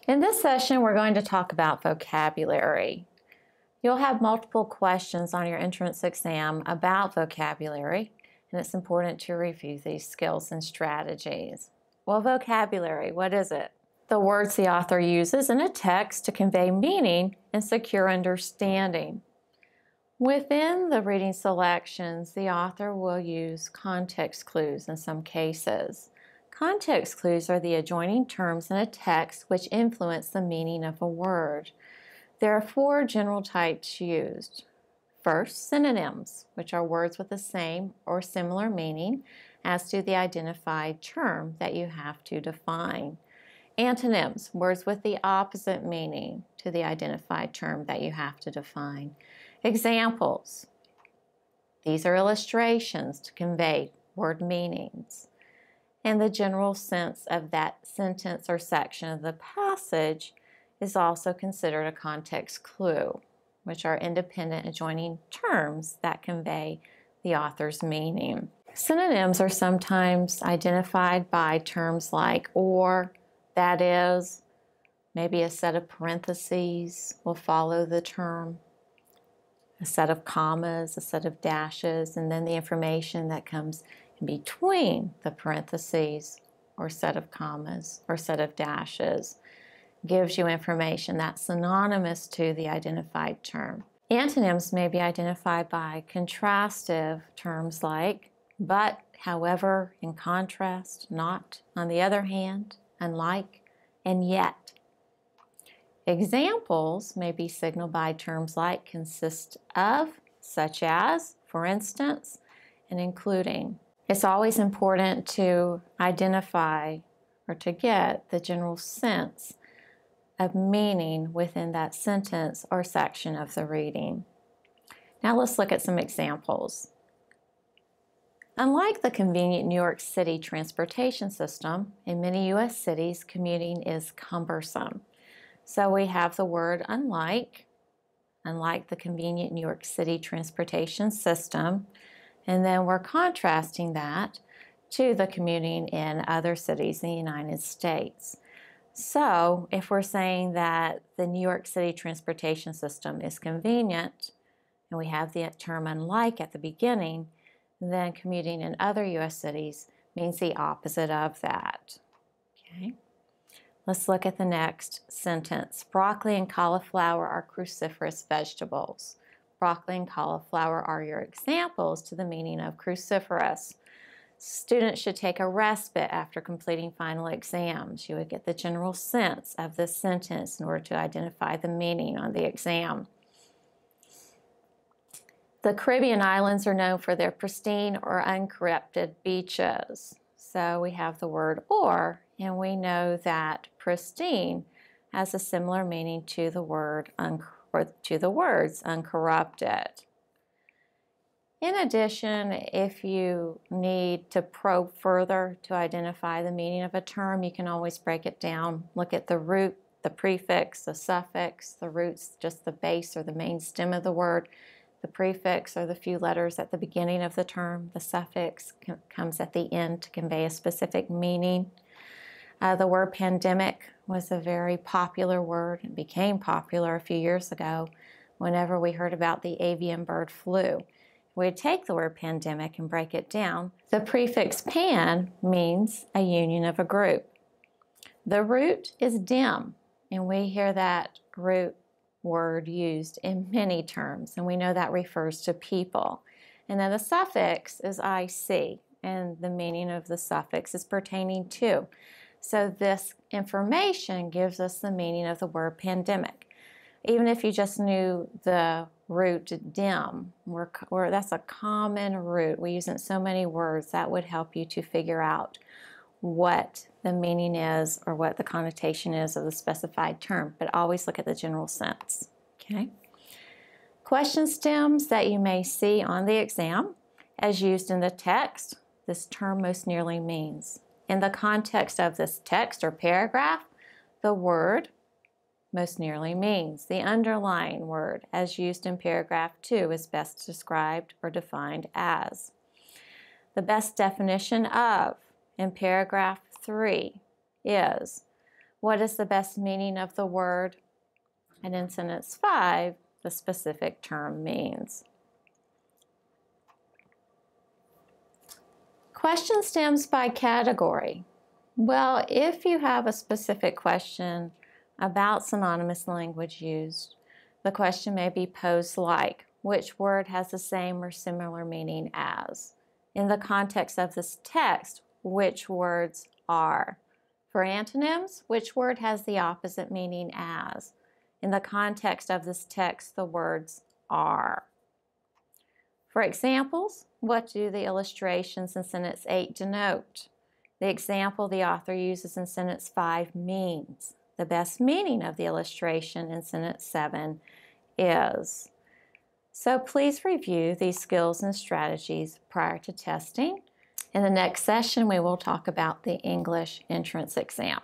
In this session, we're going to talk about vocabulary. You'll have multiple questions on your entrance exam about vocabulary, and it's important to review these skills and strategies. Well, vocabulary, what is it? The words the author uses in a text to convey meaning and secure understanding. Within the reading selections, the author will use context clues in some cases. Context clues are the adjoining terms in a text which influence the meaning of a word. There are four general types used. First, synonyms, which are words with the same or similar meaning as to the identified term that you have to define. Antonyms, words with the opposite meaning to the identified term that you have to define. Examples, these are illustrations to convey word meanings. And the general sense of that sentence or section of the passage is also considered a context clue, which are independent adjoining terms that convey the author's meaning. Synonyms are sometimes identified by terms like or, that is, maybe a set of parentheses will follow the term, a set of commas, a set of dashes, and then the information that comes in between the parentheses or set of commas or set of dashes gives you information that's synonymous to the identified term. Antonyms may be identified by contrastive terms like but, however, in contrast, not, on the other hand, unlike, and yet. Examples may be signaled by terms like consist of, such as, for instance, and including. It's always important to identify or to get the general sense of meaning within that sentence or section of the reading. Now let's look at some examples. Unlike the convenient New York City transportation system, in many U.S. cities, commuting is cumbersome. So we have the word unlike the convenient New York City transportation system, and then we're contrasting that to the commuting in other cities in the United States. So if we're saying that the New York City transportation system is convenient, and we have the term unlike at the beginning, then commuting in other U.S. cities means the opposite of that. Okay. Let's look at the next sentence. Broccoli and cauliflower are cruciferous vegetables. Broccoli and cauliflower are your examples to the meaning of cruciferous. Students should take a respite after completing final exams. You would get the general sense of this sentence in order to identify the meaning on the exam. The Caribbean islands are known for their pristine or uncorrupted beaches. So we have the word or, and we know that pristine has a similar meaning to the word to the words uncorrupted. In addition, if you need to probe further to identify the meaning of a term, you can always break it down. Look at the root, the prefix, the suffix. The root's just the base or the main stem of the word. The prefix are the few letters at the beginning of the term. The suffix comes at the end to convey a specific meaning. The word pandemic was a very popular word and became popular a few years ago whenever we heard about the avian bird flu. We'd take the word pandemic and break it down. The prefix pan means a union of a group. The root is dim, and we hear that root word used in many terms, and we know that refers to people. And then the suffix is IC, and the meaning of the suffix is pertaining to. So this information gives us the meaning of the word pandemic. Even if you just knew the root dim, that's a common root. We use it in so many words. That would help you to figure out what the meaning is or what the connotation is of the specified term, but always look at the general sense. Okay. Question stems that you may see on the exam as used in the text, this term most nearly means. In the context of this text or paragraph, the word most nearly means. The underlying word, as used in paragraph 2, is best described or defined as. The best definition of in paragraph 3 is What is the best meaning of the word? And in sentence 5, the specific term means. Question stems by category. Well, if you have a specific question about synonymous language used, the question may be posed like, which word has the same or similar meaning as? In the context of this text, which words are? For antonyms, which word has the opposite meaning as? In the context of this text, the words are. For examples, what do the illustrations in sentence 8 denote? The example the author uses in sentence 5 means. The best meaning of the illustration in sentence 7 is. So please review these skills and strategies prior to testing. In the next session, we will talk about the English entrance exam.